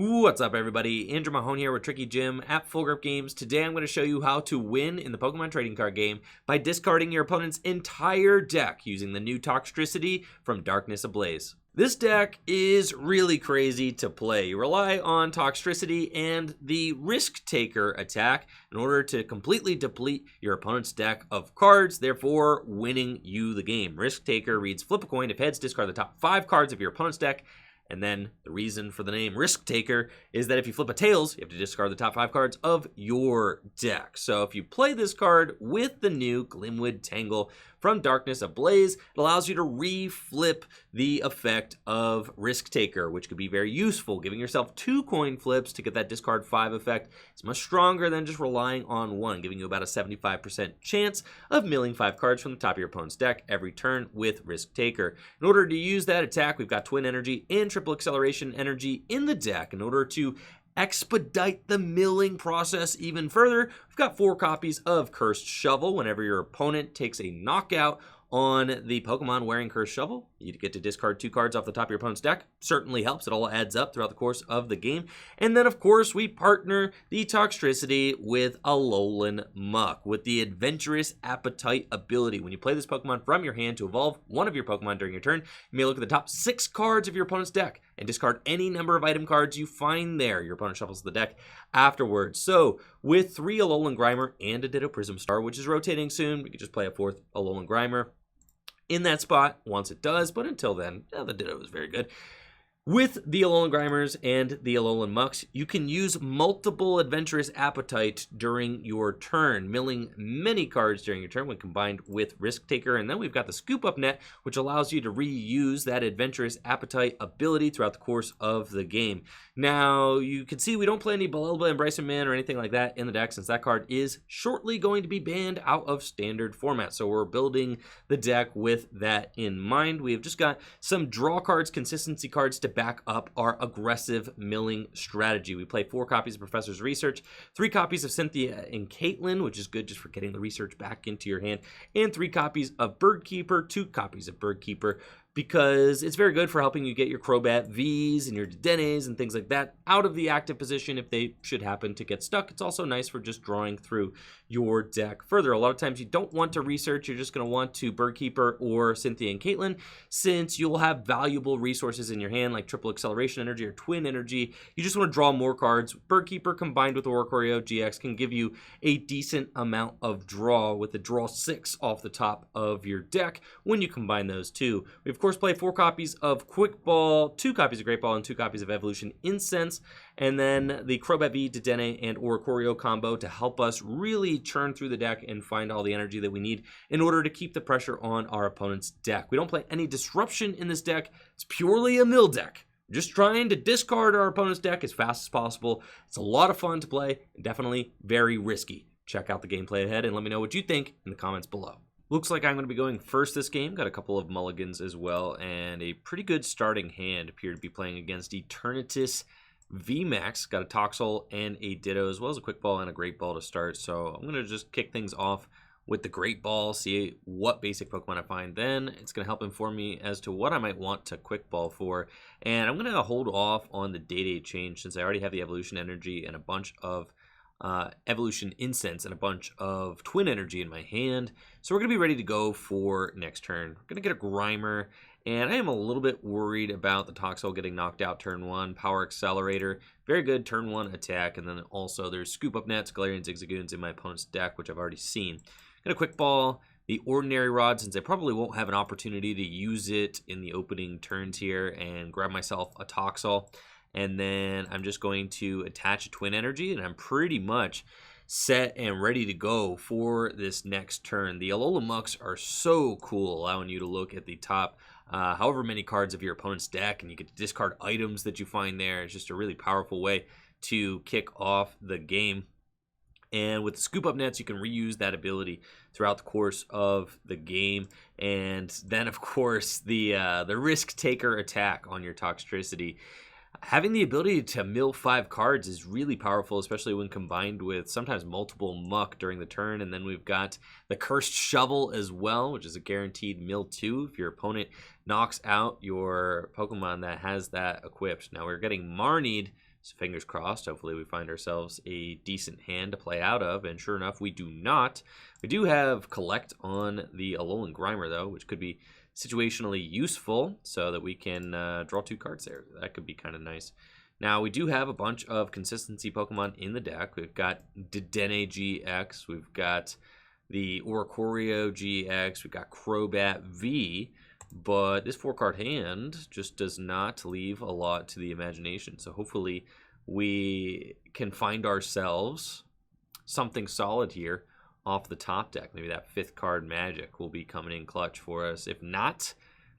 What's up, everybody? Andrew Mahone here with Tricky Jim at Full Grip Games. Today I'm going to show you how to win in the Pokemon trading card game by discarding your opponent's entire deck using the new Toxtricity from Darkness Ablaze. This deck is really crazy to play. You rely on Toxtricity and the Risk Taker attack in order to completely deplete your opponent's deck of cards, therefore winning you the game. Risk Taker reads flip a coin. If heads, discard the top 5 cards of your opponent's deck. And then the reason for the name Risk Taker is that if you flip a tails, you have to discard the top 5 cards of your deck. So if you play this card with the new Glimwood Tangle from Darkness Ablaze, it allows you to re-flip the effect of Risk Taker, which could be very useful. Giving yourself 2 coin flips to get that discard 5 effect is much stronger than just relying on 1, giving you about a 75% chance of milling 5 cards from the top of your opponent's deck every turn with Risk Taker. In order to use that attack, we've got Twin Energy and Triple Acceleration Energy in the deck. In order to expedite the milling process even further, we've got 4 copies of Cursed Shovel. Whenever your opponent takes a knockout on the Pokemon wearing Cursed Shovel, you get to discard 2 cards off the top of your opponent's deck. Certainly helps. It all adds up throughout the course of the game. And then, of course, we partner the Toxtricity with Alolan Muk with the Adventurous Appetite ability. When you play this Pokemon from your hand to evolve one of your Pokemon during your turn, you may look at the top 6 cards of your opponent's deck and discard any number of item cards you find there. Your opponent shuffles the deck afterwards. So, with 3 Alolan Grimer and a Ditto Prism Star, which is rotating soon, we could just play a 4th Alolan Grimer in that spot once it does, but until then, the Ditto is very good. With the Alolan Grimers and the Alolan Muks, you can use multiple Adventurous Appetite during your turn, milling many cards during your turn when combined with Risk Taker. And then we've got the Scoop Up Net, which allows you to reuse that Adventurous Appetite ability throughout the course of the game. Now, you can see we don't play any Balelba and Bryson Man or anything like that in the deck, since that card is shortly going to be banned out of standard format. So we're building the deck with that in mind. We've just got some draw cards, consistency cards to back up our aggressive milling strategy. We play 4 copies of Professor's Research, 3 copies of Cynthia and Caitlin, which is good just for getting the research back into your hand, and 3 copies of Bird Keeper, 2 copies of Bird Keeper, because it's very good for helping you get your Crobat Vs and your Dedennes and things like that out of the active position if they should happen to get stuck. It's also nice for just drawing through your deck further. A lot of times you don't want to research, you're just going to want to Bird Keeper or Cynthia and Caitlin, since you'll have valuable resources in your hand like Triple Acceleration Energy or Twin Energy. You just want to draw more cards. Bird Keeper combined with Oricorio-GX can give you a decent amount of draw with the draw 6 off the top of your deck when you combine those two. We of course play 4 copies of Quick Ball, 2 copies of Great Ball, and 2 copies of Evolution Incense, and then the Crobat V Dedenne and Oricorio combo to help us really churn through the deck and find all the energy that we need in order to keep the pressure on our opponent's deck. We don't play any disruption in this deck. It's purely a mill deck. We're just trying to discard our opponent's deck as fast as possible. It's a lot of fun to play and definitely very risky. Check out the gameplay ahead and let me know what you think in the comments below. Looks like I'm going to be going first this game. Got a couple of mulligans as well, and a pretty good starting hand. Appear to be playing against Eternatus VMAX. Got a Toxel and a Ditto, as well as a Quick Ball and a Great Ball to start. So I'm going to just kick things off with the Great Ball, see what basic Pokemon I find. Then it's going to help inform me as to what I might want to Quick Ball for. And I'm going to hold off on the DAA change, since I already have the Evolution Energy and a bunch of Evolution Incense and a bunch of Twin Energy in my hand. So we're going to be ready to go for next turn. We're going to get a Grimer, and I am a little bit worried about the Toxel getting knocked out turn 1. Power Accelerator, very good turn 1 attack, and then also there's Scoop Up Net, Galarian Zigzagoons in my opponent's deck, which I've already seen. Going to Quick Ball the Ordinary Rod, since I probably won't have an opportunity to use it in the opening turns here, and grab myself a Toxel. And then I'm just going to attach a Twin Energy, and I'm pretty much set and ready to go for this next turn. The Alolan Muks are so cool, allowing you to look at the top however many cards of your opponent's deck, and you get to discard items that you find there. It's just a really powerful way to kick off the game. And with the Scoop Up Nets, you can reuse that ability throughout the course of the game. And then, of course, the Risk Taker attack on your Toxtricity. Having the ability to mill 5 cards is really powerful, especially when combined with sometimes multiple Muck during the turn. And then we've got the Cursed Shovel as well, which is a guaranteed mill 2 if your opponent knocks out your Pokemon that has that equipped. Now we're getting Marnied So fingers crossed, hopefully we find ourselves a decent hand to play out of, and sure enough, we do not. We do have Collect on the Alolan Grimer, though, which could be situationally useful so that we can draw 2 cards there. That could be kind of nice. Now, we do have a bunch of consistency Pokemon in the deck. We've got Dedenne-GX, we've got the Oricorio-GX, we've got Crobat V, but this 4-card hand just does not leave a lot to the imagination. So hopefully we can find ourselves something solid here off the top deck. Maybe that 5th card Magic will be coming in clutch for us. If not,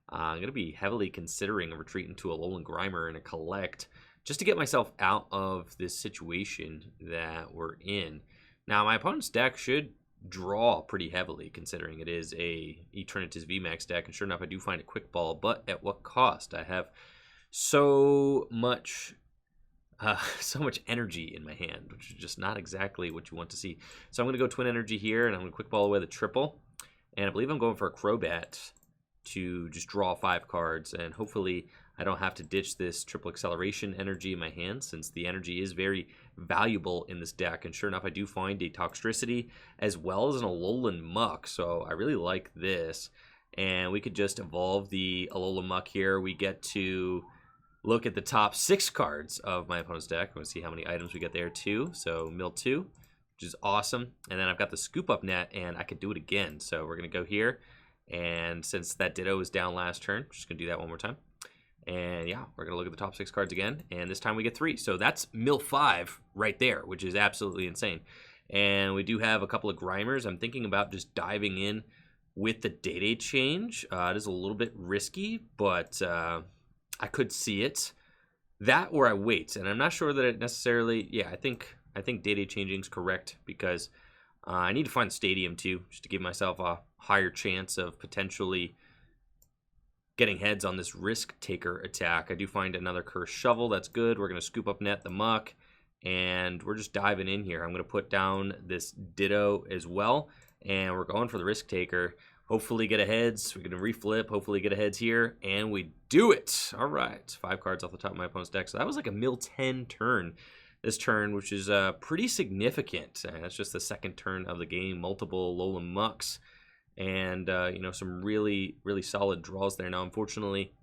I'm going to be heavily considering a retreat into a Alolan Grimer and a Collect just to get myself out of this situation that we're in. Now, my opponent's deck should draw pretty heavily, considering it is a Eternatus VMAX deck, and sure enough, I do find a Quick Ball, but at what cost? I have so much energy in my hand, which is just not exactly what you want to see. So I'm going to go Twin Energy here, and I'm going to Quick Ball away the triple, and I believe I'm going for a Crobat to just draw 5 cards, and hopefully I don't have to ditch this triple acceleration energy in my hand, since the energy is very valuable in this deck. And sure enough, I do find a Toxtricity as well as an Alolan Muk, so I really like this. And we could just evolve the Alolan Muk here. We get to look at the top 6 cards of my opponent's deck. I'm going to see how many items we get there too. So Mill 2, which is awesome. And then I've got the Scoop Up Net, and I could do it again. So we're going to go here. And since that Ditto was down last turn, I'm just going to do that one more time. And yeah, we're going to look at the top 6 cards again. And this time we get 3. So that's Mill 5 right there, which is absolutely insane. And we do have a couple of Grimers. I'm thinking about just diving in with the DAA change. It is a little bit risky, but I could see it. That or I wait. And I'm not sure that it necessarily... Yeah, I think DAA changing is correct, because I need to find the Stadium too, just to give myself a higher chance of potentially getting heads on this risk taker attack. I do find another Cursed Shovel. That's good. We're going to Scoop Up Net the Muk, and we're just diving in here. I'm going to put down this Ditto as well, and we're going for the risk taker. Hopefully get a heads. We're going to reflip, hopefully get a heads here, and we do it. All right, 5 cards off the top of my opponent's deck. So that was like a Mill 10 turn this turn, which is pretty significant. That's just the 2nd turn of the game. Multiple Alolan Muks. And, you know, some really, really solid draws there. Now, unfortunately,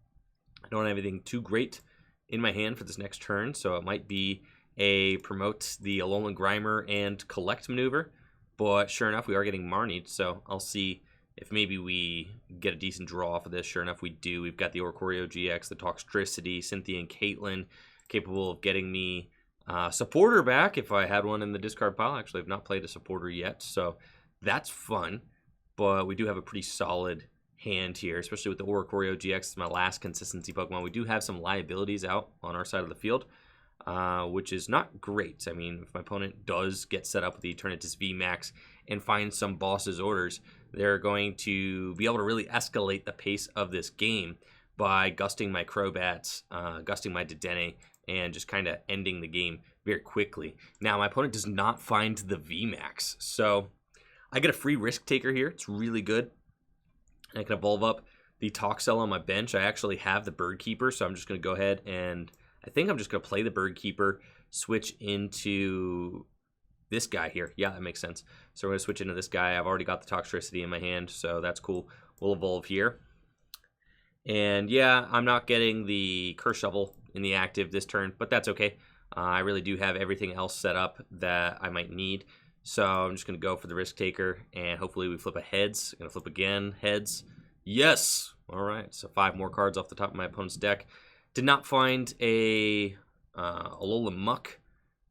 I don't have anything too great in my hand for this next turn, so it might be a promote the Alolan Grimer and Collect maneuver. But sure enough, we are getting Marnied, so I'll see if maybe we get a decent draw off of this. Sure enough, we do. We've got the Oricorio-GX, the Toxtricity, Cynthia and Caitlin, capable of getting me supporter back if I had one in the discard pile. Actually, I've not played a supporter yet, so that's fun. But we do have a pretty solid hand here, especially with the Oricorio-GX. It's my last consistency Pokemon. We do have some liabilities out on our side of the field, which is not great. I mean, if my opponent does get set up with the Eternatus VMAX and find some boss's orders, they're going to be able to really escalate the pace of this game by gusting my Crobats, gusting my Dedenne, and just kind of ending the game very quickly. Now, my opponent does not find the VMAX, so I get a free risk taker here. It's really good. I can evolve up the Toxel on my bench. I actually have the Bird Keeper, so I'm just going to go ahead and I think I'm just going to play the Bird Keeper, switch into this guy here. Yeah, that makes sense. So we're going to switch into this guy. I've already got the Toxtricity in my hand, so that's cool. We'll evolve here. And yeah, I'm not getting the Cursed Shovel in the active this turn, but that's okay. I really do have everything else set up that I might need. So I'm just going to go for the risk taker, and hopefully we flip a heads. I'm going to flip again, heads. Yes! All right, so 5 more cards off the top of my opponent's deck. Did not find a Alolan Muk,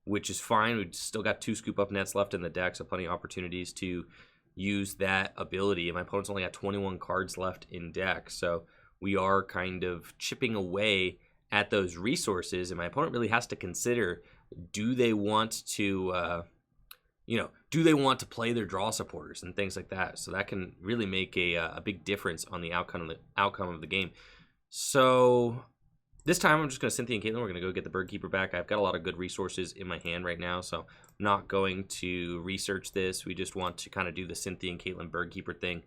which is fine. We've still got 2 Scoop Up Nets left in the deck, so plenty of opportunities to use that ability. And my opponent's only got 21 cards left in deck, so we are kind of chipping away at those resources, and my opponent really has to consider, do they want to... do they want to play their draw supporters and things like that? So that can really make a big difference on the outcome of the game. So this time I'm just going to Cynthia and Caitlin. We're going to go get the Bird Keeper back. I've got a lot of good resources in my hand right now, so I'm not going to research this. We just want to kind of do the Cynthia and Caitlin Bird Keeper thing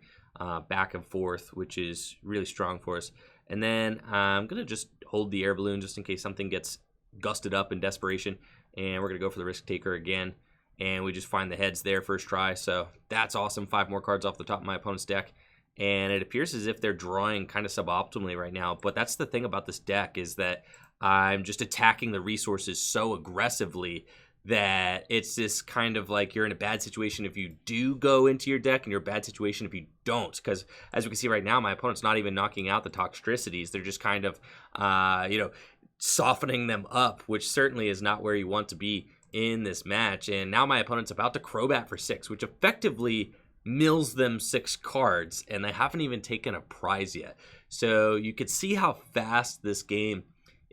back and forth, which is really strong for us. And then I'm going to just hold the Air Balloon just in case something gets gusted up in desperation, and we're going to go for the Risk Taker again, and we just find the heads there first try, so that's awesome. 5 more cards off the top of my opponent's deck, and it appears as if they're drawing kind of suboptimally right now, but that's the thing about this deck is that I'm just attacking the resources so aggressively that it's this kind of like you're in a bad situation if you do go into your deck, and you're in a bad situation if you don't, because as we can see right now, my opponent's not even knocking out the Toxtricities. They're just kind of, you know, softening them up, which certainly is not where you want to be in this match. And now my opponent's about to Crobat for 6, which effectively mills them 6 cards, and they haven't even taken a prize yet. So you could see how fast this game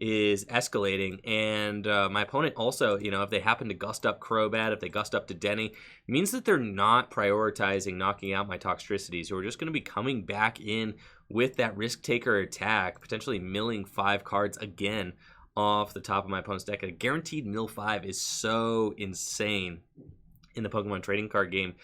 is escalating, and my opponent also, you know, if they happen to gust up Crobat, if they gust up Dedenne, means that they're not prioritizing knocking out my Toxtricities, so we're just going to be coming back in with that Risk Taker attack, potentially milling 5 cards again off the top of my opponent's deck. A guaranteed mill 5 is so insane in the Pokemon trading card game.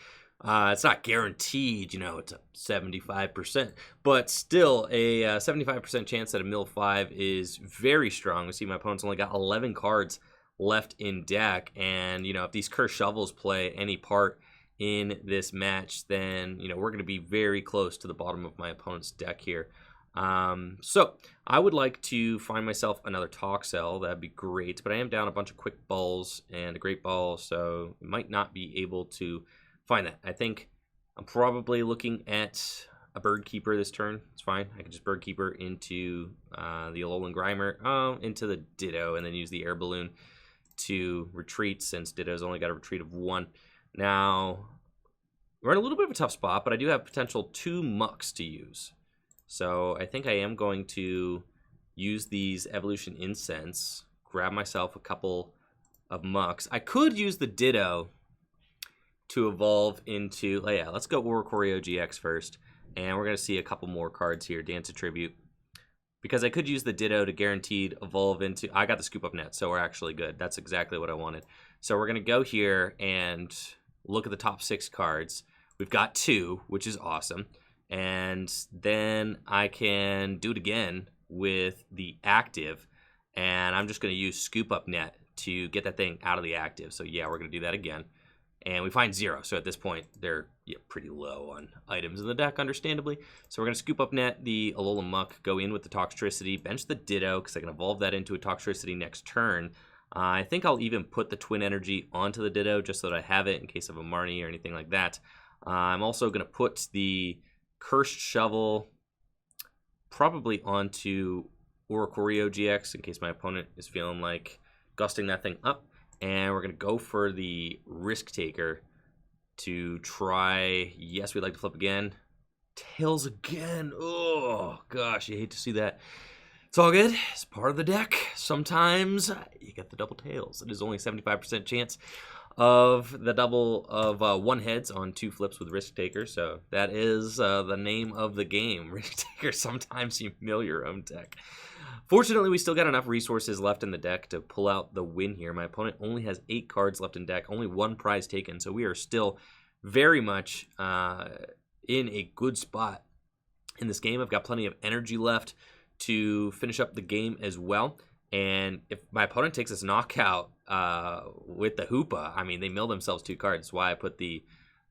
It's not guaranteed, you know, it's a 75%, but still a 75% chance that a mill 5 is very strong. We see my opponent's only got 11 cards left in deck, and, you know, if these Cursed Shovels play any part in this match, then, you know, we're going to be very close to the bottom of my opponent's deck here. So I would like to find myself another Toxel. That'd be great, but I am down a bunch of Quick Balls and a Great Ball, so might not be able to find that. I think I'm probably looking at a Bird Keeper this turn. It's fine. I can just Bird Keeper into the Alolan Grimer, into the Ditto, and then use the Air Balloon to retreat, since Ditto's only got a retreat of 1. Now, we're in a little bit of a tough spot, but I do have potential 2 Mucks to use. So I think I am going to use these Evolution Incense, grab myself a couple of Mucks. I could use the Ditto to evolve into, oh yeah, let's go Oricorio-GX first, and we're going to see a couple more cards here. Dance of Tribute, because I could use the Ditto to guaranteed evolve into, I got the Scoop Up Net, so we're actually good. That's exactly what I wanted. So we're going to go here and look at the top 6 cards. We've got 2, which is awesome, and then I can do it again with the active, and I'm just going to use Scoop Up Net to get that thing out of the active. So yeah, we're going to do that again. And we find 0, so at this point, they're pretty low on items in the deck, understandably. So we're going to Scoop Up Net the Alolan Muk, go in with the Toxtricity, bench the Ditto, because I can evolve that into a Toxtricity next turn. I think I'll even put the Twin Energy onto the Ditto, just so that I have it in case of a Marnie or anything like that. I'm also going to put the Cursed Shovel probably onto Oricorio-GX, in case my opponent is feeling like gusting that thing up. And we're going to go for the Risk Taker to try, yes, we'd like to flip again. Tails again. Oh, gosh, you hate to see that. It's all good. It's part of the deck. Sometimes you get the double tails. It is only 75% chance of the double of 1 heads on 2 flips with Risk Taker. So that is the name of the game. Risk Taker, sometimes you mill your own deck. Fortunately, we still got enough resources left in the deck to pull out the win here. My opponent only has 8 cards left in deck, only 1 prize taken, so we are still very much in a good spot in this game. I've got plenty of energy left to finish up the game as well, and if my opponent takes this knockout with the Hoopa, I mean, they mill themselves 2 cards. That's why I put the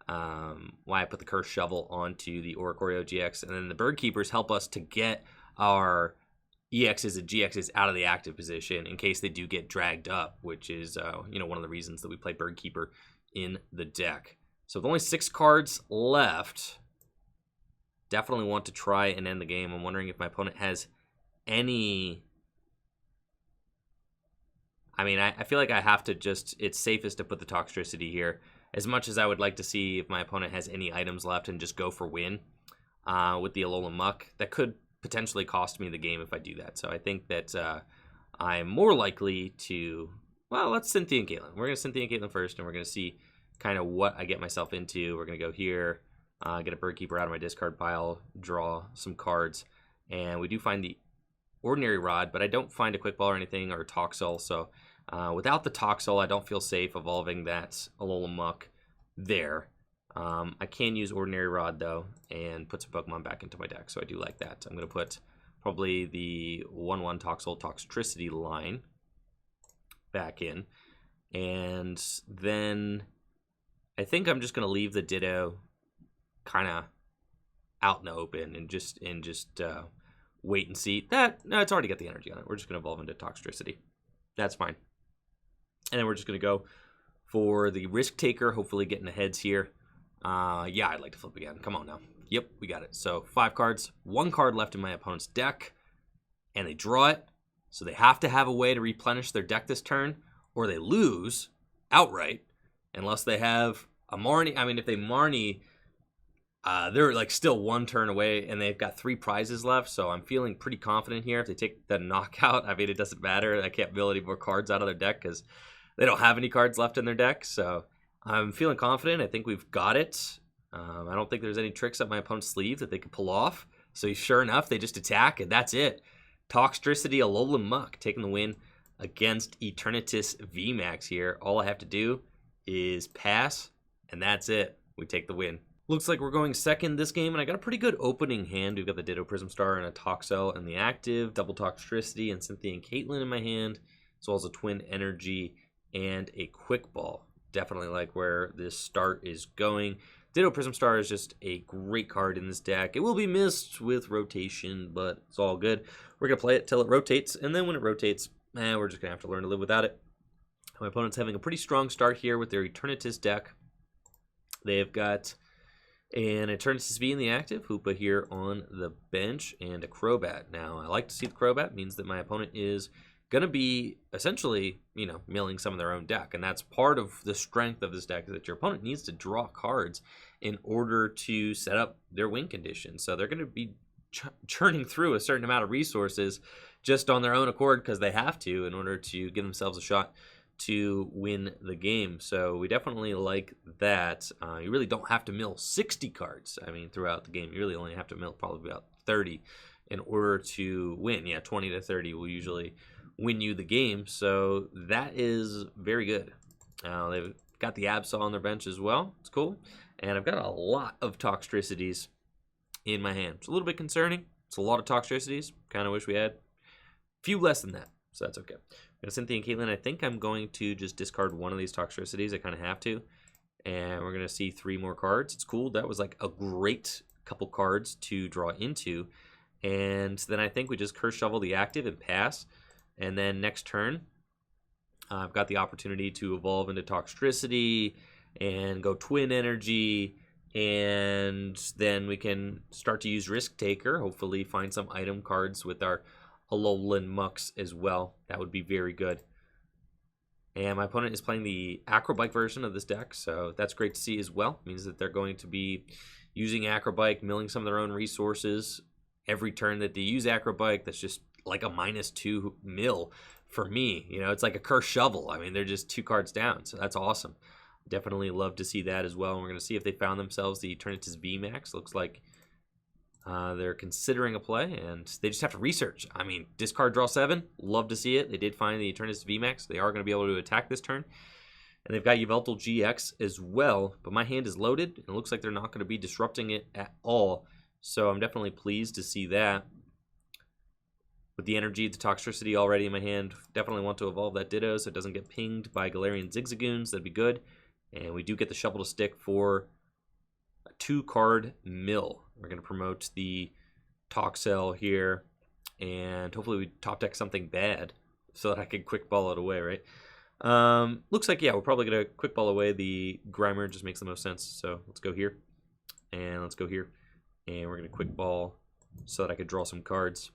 Cursed Shovel onto the Oricorio-GX, and then the Bird Keepers help us to get our EXs and GXs out of the active position in case they do get dragged up, which is you know, one of the reasons that we play Bird Keeper in the deck. So with only 6 cards left, definitely want to try and end the game. I'm wondering if my opponent has any, I mean, I feel like I have to just, it's safest to put the Toxtricity here, as much as I would like to see if my opponent has any items left and just go for win with the Alolan Muk. That could potentially cost me the game if I do that. So I think that I'm more likely to, well, let's Cynthia and Caitlin. We're going to Cynthia and Caitlin first, and we're going to see kind of what I get myself into. We're going to go here, get a Bird Keeper out of my discard pile, draw some cards, and we do find the Ordinary Rod, but I don't find a Quick Ball or anything, or a Toxel, so without the Toxel, I don't feel safe evolving that Alolan Muk there. I can use Ordinary Rod, though, and put some Pokemon back into my deck, so I do like that. I'm going to put probably the 1/1 Toxel Toxtricity line back in. And then I think I'm just going to leave the Ditto kind of out in the open and just wait and see. No, it's already got the energy on it. We're just going to evolve into Toxtricity. That's fine. And then we're just going to go for the Risk Taker, hopefully getting the heads here. Yeah, I'd like to flip again. Come on now. Yep, we got it. So 5 cards, 1 card left in my opponent's deck, and they draw it. So they have to have a way to replenish their deck this turn, or they lose outright, unless they have a Marnie. I mean, if they Marnie, they're like still 1 turn away, and they've got 3 prizes left, so I'm feeling pretty confident here. If they take the knockout, I mean, it doesn't matter. I can't build any more cards out of their deck because they don't have any cards left in their deck, so I'm feeling confident. I think we've got it. I don't think there's any tricks up my opponent's sleeve that they could pull off. So sure enough, they just attack, and that's it. Toxtricity Alolan Muk taking the win against Eternatus VMAX here. All I have to do is pass, and that's it. We take the win. Looks like we're going second this game, and I got a pretty good opening hand. We've got the Ditto Prism Star and a Toxel in the active, double Toxtricity and Cynthia and Caitlin in my hand, as well as a Twin Energy and a Quick Ball. Definitely like where this start is going. Ditto Prism Star is just a great card in this deck. It will be missed with rotation, but it's all good. We're going to play it till it rotates, and then when it rotates, we're just going to have to learn to live without it. My opponent's having a pretty strong start here with their Eternatus deck. They've got an Eternatus V in the active, Hoopa here on the bench, and a Crobat. Now, I like to see the Crobat. It means that my opponent is going to be essentially, you know, milling some of their own deck. And that's part of the strength of this deck, is that your opponent needs to draw cards in order to set up their win condition. So they're going to be churning through a certain amount of resources just on their own accord because they have to in order to give themselves a shot to win the game. So we definitely like that. You really don't have to mill 60 cards, I mean, throughout the game. You really only have to mill probably about 30 in order to win. Yeah, 20 to 30 will usually win you the game, so that is very good. They've got the Absol on their bench as well. It's cool. And I've got a lot of Toxtricities in my hand. It's a little bit concerning. It's a lot of Toxtricities. Kind of wish we had a few less than that, so that's okay. Cynthia and Caitlin, I think I'm going to just discard one of these Toxtricities. I kind of have to. And we're going to see 3 more cards. It's cool. That was like a great couple cards to draw into. And then I think we just Cursed Shovel the active and pass. And then next turn, I've got the opportunity to evolve into Toxtricity and go Twin Energy. And then we can start to use Risk Taker. Hopefully find some item cards with our Alolan Muks as well. That would be very good. And my opponent is playing the Acrobike version of this deck, so that's great to see as well. It means that they're going to be using Acrobike, milling some of their own resources. Every turn that they use Acrobike, that's just like a -2 mill for me. You know, it's like a Cursed Shovel. I mean, they're just 2 cards down, so that's awesome. Definitely love to see that as well. And we're going to see if they found themselves the Eternatus VMAX. Looks like they're considering a play, and they just have to research. I mean, discard, draw 7. Love to see it. They did find the Eternatus VMAX. They are going to be able to attack this turn. And they've got Yveltal GX as well, but my hand is loaded, and it looks like they're not going to be disrupting it at all. So I'm definitely pleased to see that. With the energy, the Toxtricity already in my hand, definitely want to evolve that Ditto so it doesn't get pinged by Galarian Zigzagoons. That'd be good. And we do get the Shovel to Stick for a 2-card mill. We're going to promote the Toxel here, and hopefully we top deck something bad so that I can quick ball it away, right? Looks like, yeah, we're probably going to quick ball away the Grimer. Just makes the most sense. So let's go here, and let's go here. And we're going to quick ball so that I could draw some cards.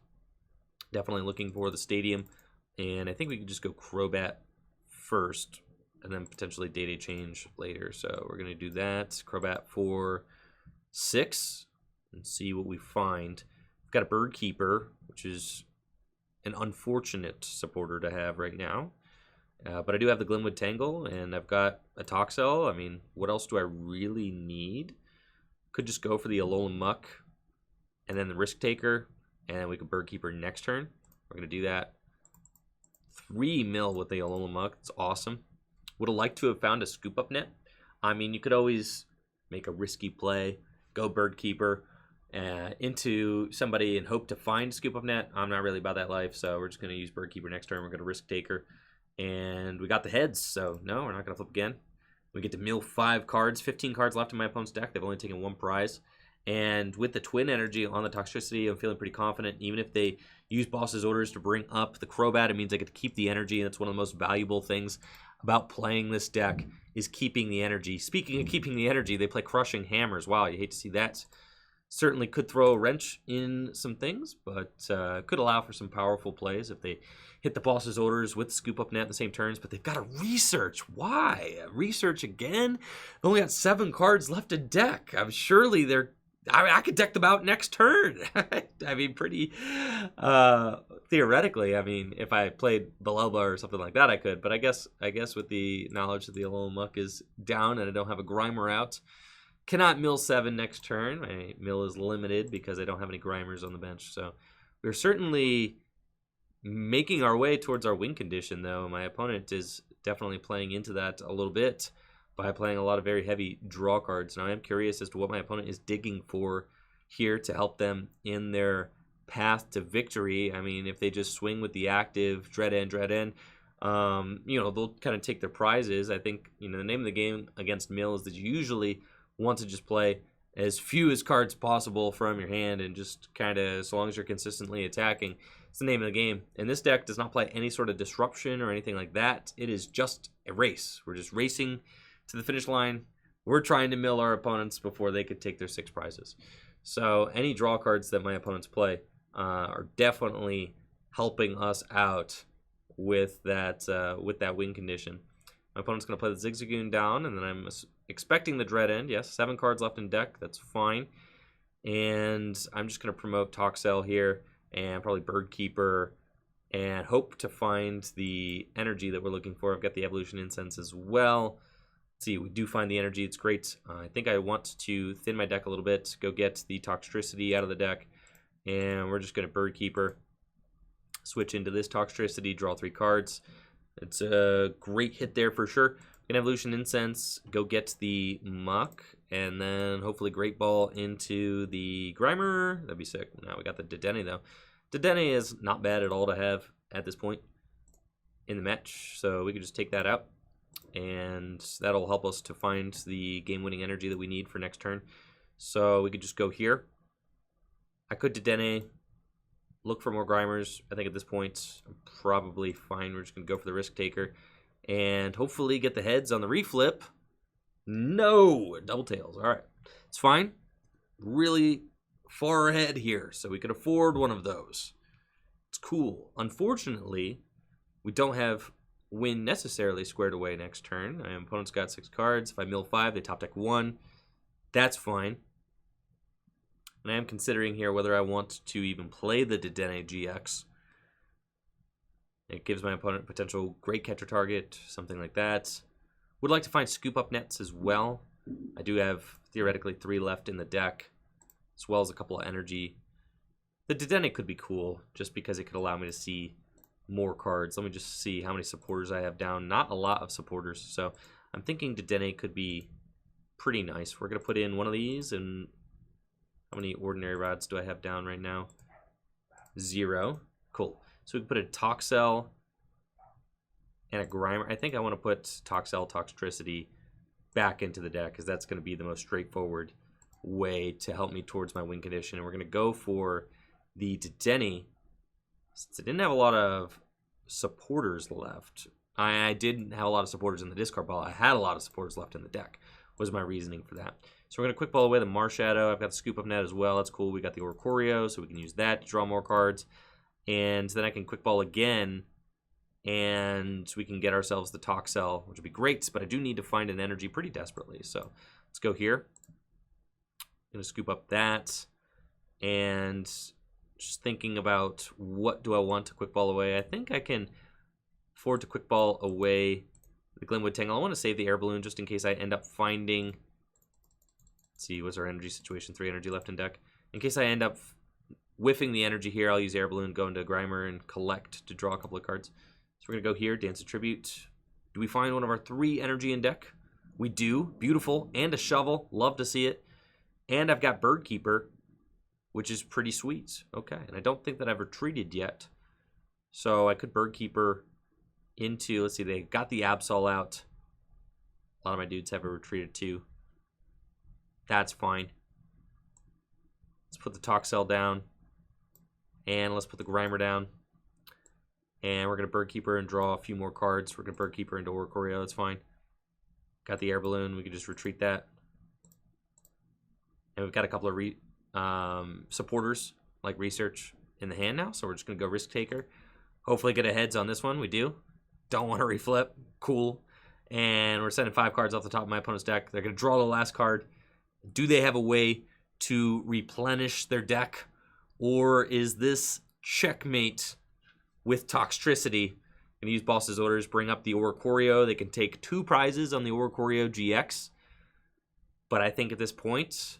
Definitely looking for the Stadium, and I think we can just go Crobat first, and then potentially DAA change later. So we're going to do that. Crobat for 6, and see what we find. We've got a Bird Keeper, which is an unfortunate supporter to have right now. But I do have the Glimwood Tangle, and I've got a Toxel. I mean, what else do I really need? Could just go for the Alolan Muk, and then the Risk Taker, and we could Bird Keeper next turn. We're going to do that. 3 mil with the Alolan Muk. It's awesome. Would have liked to have found a Scoop Up Net. I mean, you could always make a risky play, go Bird Keeper into somebody and hope to find Scoop Up Net. I'm not really about that life, so we're just going to use Bird Keeper next turn. We're going to Risk Taker And we got the heads, so no, we're not going to flip again. We get to mill 5 cards, 15 cards left in my opponent's deck. They've only taken 1 prize. And with the Twin Energy on the Toxicity, I'm feeling pretty confident. Even if they use Boss's Orders to bring up the Crobat, it means I get to keep the energy, and it's one of the most valuable things about playing this deck is keeping the energy. Speaking of keeping the energy, they play Crushing Hammers. Wow, you hate to see that. Certainly could throw a wrench in some things, but could allow for some powerful plays if they hit the Boss's Orders with Scoop Up Net in the same turns. But they've got to research. Why? Research again? They only got 7 cards left to deck. Surely they're... I could deck them out next turn. I mean, pretty theoretically. I mean, if I played Balelba or something like that, I could. But I guess with the knowledge that the Alolan Muk is down and I don't have a Grimer out, cannot mill 7 next turn. My mill is limited because I don't have any Grimers on the bench. So we're certainly making our way towards our win condition, though. My opponent is definitely playing into that a little bit by playing a lot of very heavy draw cards. Now I am curious as to what my opponent is digging for here to help them in their path to victory. I mean, if they just swing with the active Dedenne, you know, they'll kind of take their prizes. I think, you know, the name of the game against mill is that you usually want to just play as few as cards possible from your hand and just kind of, so long as you're consistently attacking, it's the name of the game. And this deck does not play any sort of disruption or anything like that. It is just a race. We're just racing to the finish line. We're trying to mill our opponents before they could take their 6 prizes. So any draw cards that my opponents play are definitely helping us out with that win condition. My opponent's going to play the Zigzagoon down, and then I'm expecting the Dedenne. Yes, 7 cards left in deck. That's fine. And I'm just going to promote Toxel here and probably Bird Keeper and hope to find the energy that we're looking for. I've got the Evolution Incense as well. Let's see, we do find the energy. It's great. I think I want to thin my deck a little bit, go get the Toxtricity out of the deck, and we're just going to Bird Keeper, switch into this Toxtricity, draw 3 cards. It's a great hit there for sure. We can Evolution Incense, go get the Muk, and then hopefully Great Ball into the Grimer. That'd be sick. Now we got the Dedenne, though. Dedenne is not bad at all to have at this point in the match, so we could just take that out. And that'll help us to find the game-winning energy that we need for next turn. So we could just go here. I could Dedenne, look for more Grimers. I think at this point, I'm probably fine. We're just going to go for the risk taker. And hopefully get the heads on the reflip. No! Double tails. All right. It's fine. Really far ahead here, so we could afford one of those. It's cool. Unfortunately, we don't have win necessarily squared away next turn. My opponent's got 6 cards. If I mill 5, they top deck 1. That's fine. And I am considering here whether I want to even play the Dedenne-GX. It gives my opponent potential great catcher target, something like that. Would like to find Scoop Up Nets as well. I do have theoretically 3 left in the deck, as well as a couple of energy. The Dedenne could be cool, just because it could allow me to see more cards. Let me just see how many supporters I have down. Not a lot of supporters, so I'm thinking Dedenne could be pretty nice. We're going to put in one of these, and how many Ordinary Rods do I have down right now? 0. Cool. So we can put a Toxel and a Grimer. I think I want to put Toxel Toxtricity back into the deck, because that's going to be the most straightforward way to help me towards my win condition. And we're going to go for the Dedenne. Since I didn't have a lot of supporters left, I didn't have a lot of supporters in the discard pile. I had a lot of supporters left in the deck, was my reasoning for that. So we're going to quick ball away the Marshadow. I've got the Scoop Up Net as well. That's cool. We got the Oricorio, so we can use that to draw more cards. And then I can quick ball again, and we can get ourselves the Toxel, which would be great, but I do need to find an energy pretty desperately. So let's go here. I'm going to scoop up that, and just thinking about what do I want to quick ball away. I think I can afford to quick ball away the Glimwood Tangle. I want to save the Air Balloon just in case I end up finding, let's see, what's our energy situation? 3 energy left in deck. In case I end up whiffing the energy here, I'll use Air Balloon, go into Grimer, and collect to draw a couple of cards. So we're going to go here, Dance of Tribute. Do we find one of our 3 energy in deck? We do. Beautiful. And a shovel. Love to see it. And I've got Bird Keeper, which is pretty sweet. Okay, and I don't think that I've retreated yet. So I could Bird Keeper into, let's see, they got the Absol out. A lot of my dudes have a retreated too. That's fine. Let's put the Toxel down. And let's put the Grimer down. And we're going to Bird Keeper and draw a few more cards. We're going to Bird Keeper into Oricorio. That's fine. Got the Air Balloon. We can just retreat that. And we've got a couple of supporters, like Research, in the hand now. So we're just going to go Risk Taker. Hopefully get a heads on this one. We do. Don't want to reflip. Cool. And we're sending 5 cards off the top of my opponent's deck. They're going to draw the last card. Do they have a way to replenish their deck? Or is this checkmate with Toxtricity? Going to use Boss's Orders, bring up the Oricorio. They can take 2 prizes on the Oricorio-GX. But I think at this point,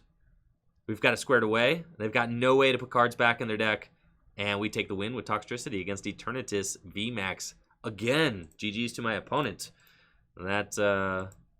we've got it squared away. They've got no way to put cards back in their deck. And we take the win with Toxtricity against Eternatus VMAX. Again, GG's to my opponent. That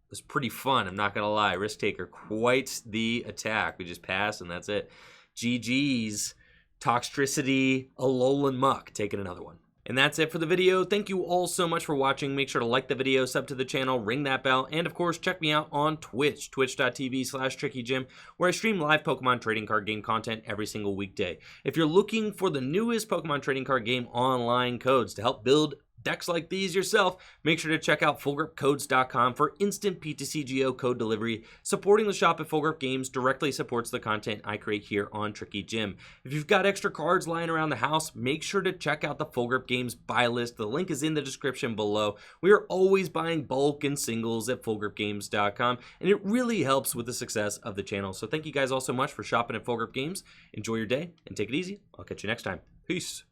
was pretty fun, I'm not going to lie. Risk Taker, quite the attack. We just pass, and that's it. GG's. Toxtricity, Alolan Muk, taking another one. And that's it for the video. Thank you all so much for watching. Make sure to like the video, sub to the channel, ring that bell, and of course, check me out on Twitch, twitch.tv/TrickyJim, where I stream live Pokemon trading card game content every single weekday. If you're looking for the newest Pokemon trading card game online codes to help build decks like these yourself, make sure to check out fullgripcodes.com for instant PTCGO code delivery. Supporting the shop at Full Grip Games directly supports the content I create here on Tricky Jim. If you've got extra cards lying around the house, make sure to check out the Full Grip Games buy list. The link is in the description below. We are always buying bulk and singles at fullgripgames.com, and it really helps with the success of the channel. So thank you guys all so much for shopping at Full Grip Games. Enjoy your day and take it easy. I'll catch you next time. Peace.